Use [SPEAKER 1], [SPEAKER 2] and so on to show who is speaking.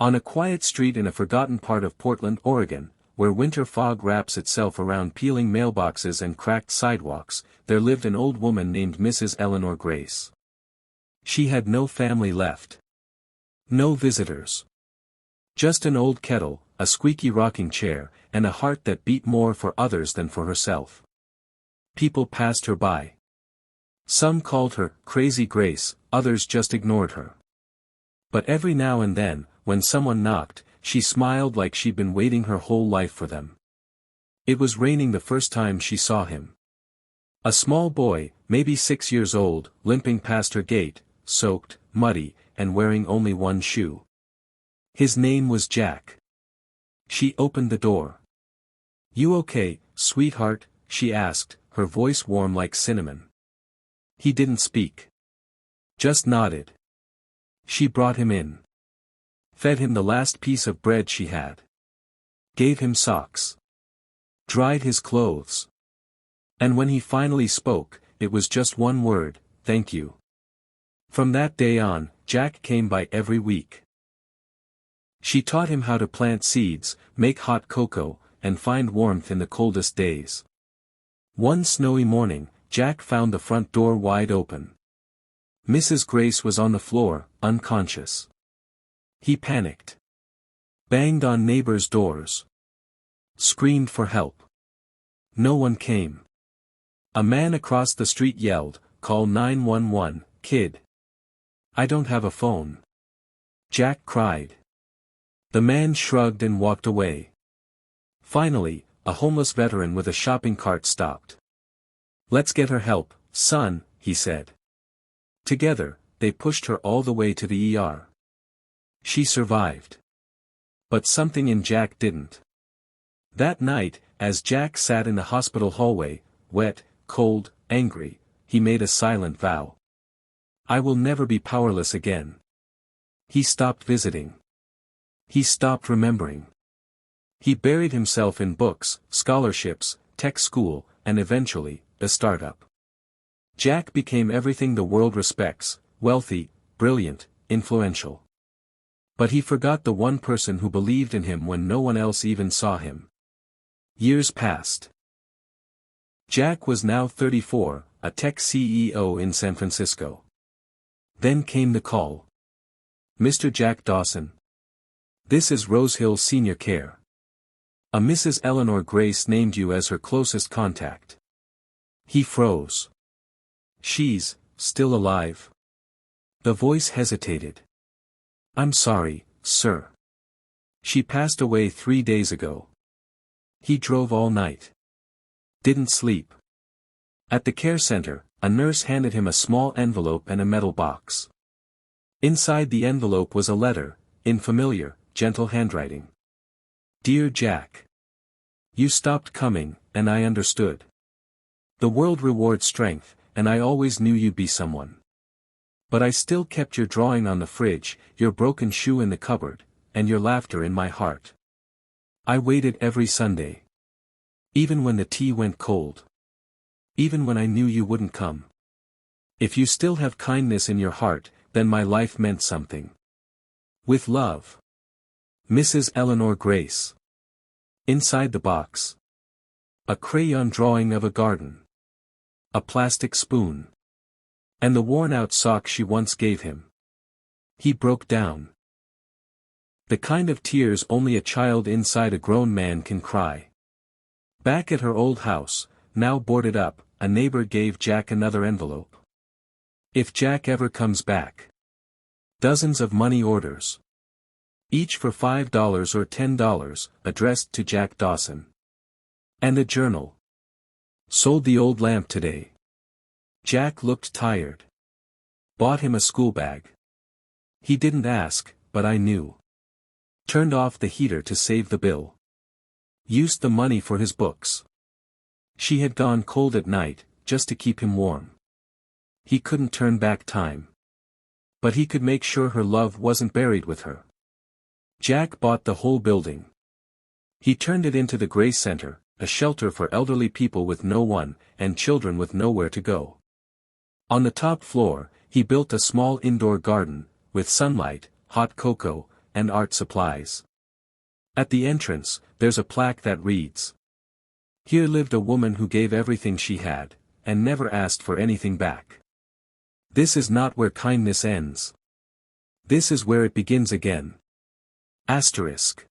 [SPEAKER 1] On a quiet street in a forgotten part of Portland, Oregon, where winter fog wraps itself around peeling mailboxes and cracked sidewalks, there lived an old woman named Mrs. Eleanor Grace. She had no family left. No visitors. Just an old kettle, a squeaky rocking chair, and a heart that beat more for others than for herself. People passed her by. Some called her Crazy Grace, others just ignored her. But every now and then, when someone knocked, she smiled like she'd been waiting her whole life for them. It was raining the first time she saw him. A small boy, maybe 6 years old, limping past her gate, soaked, muddy, and wearing only one shoe. His name was Jack. She opened the door. "You okay, sweetheart?" she asked, her voice warm like cinnamon. He didn't speak. Just nodded. She brought him in. Fed him the last piece of bread she had. Gave him socks. Dried his clothes. And when he finally spoke, it was just one word: thank you. From that day on, Jack came by every week. She taught him how to plant seeds, make hot cocoa, and find warmth in the coldest days. One snowy morning, Jack found the front door wide open. Mrs. Grace was on the floor, unconscious. He panicked. Banged on neighbors' doors. Screamed for help. No one came. A man across the street yelled, "Call 911, kid." "I don't have a phone." Jack cried. The man shrugged and walked away. Finally, a homeless veteran with a shopping cart stopped. "Let's get her help, son," he said. Together, they pushed her all the way to the ER. She survived. But something in Jack didn't. That night, as Jack sat in the hospital hallway, wet, cold, angry, he made a silent vow. "I will never be powerless again." He stopped visiting. He stopped remembering. He buried himself in books, scholarships, tech school, and eventually, a startup. Jack became everything the world respects: wealthy, brilliant, influential. But he forgot the one person who believed in him when no one else even saw him. Years passed. Jack was now 34, a tech CEO in San Francisco. Then came the call. "Mr. Jack Dawson. This is Rosehill Senior Care. A Mrs. Eleanor Grace named you as her closest contact." He froze. "She's still alive?" The voice hesitated. "I'm sorry, sir. She passed away 3 days ago." He drove all night. Didn't sleep. At the care center, a nurse handed him a small envelope and a metal box. Inside the envelope was a letter, in familiar, gentle handwriting. "Dear Jack. You stopped coming, and I understood. The world rewards strength, and I always knew you'd be someone. But I still kept your drawing on the fridge, your broken shoe in the cupboard, and your laughter in my heart. I waited every Sunday. Even when the tea went cold. Even when I knew you wouldn't come. If you still have kindness in your heart, then my life meant something. With love. Mrs. Eleanor Grace." Inside the box. A crayon drawing of a garden. A plastic spoon. And the worn-out sock she once gave him. He broke down. The kind of tears only a child inside a grown man can cry. Back at her old house, now boarded up, a neighbor gave Jack another envelope. "If Jack ever comes back." Dozens of money orders. Each for $5 or $10, addressed to Jack Dawson. And a journal. "Sold the old lamp today." Jack looked tired. Bought him a school bag. He didn't ask, but I knew. Turned off the heater to save the bill. Used the money for his books. She had gone cold at night, just to keep him warm. He couldn't turn back time. But he could make sure her love wasn't buried with her. Jack bought the whole building. He turned it into the Grace Center, a shelter for elderly people with no one, and children with nowhere to go. On the top floor, he built a small indoor garden, with sunlight, hot cocoa, and art supplies. At the entrance, there's a plaque that reads, "Here lived a woman who gave everything she had, and never asked for anything back. This is not where kindness ends. This is where it begins again." Asterisk.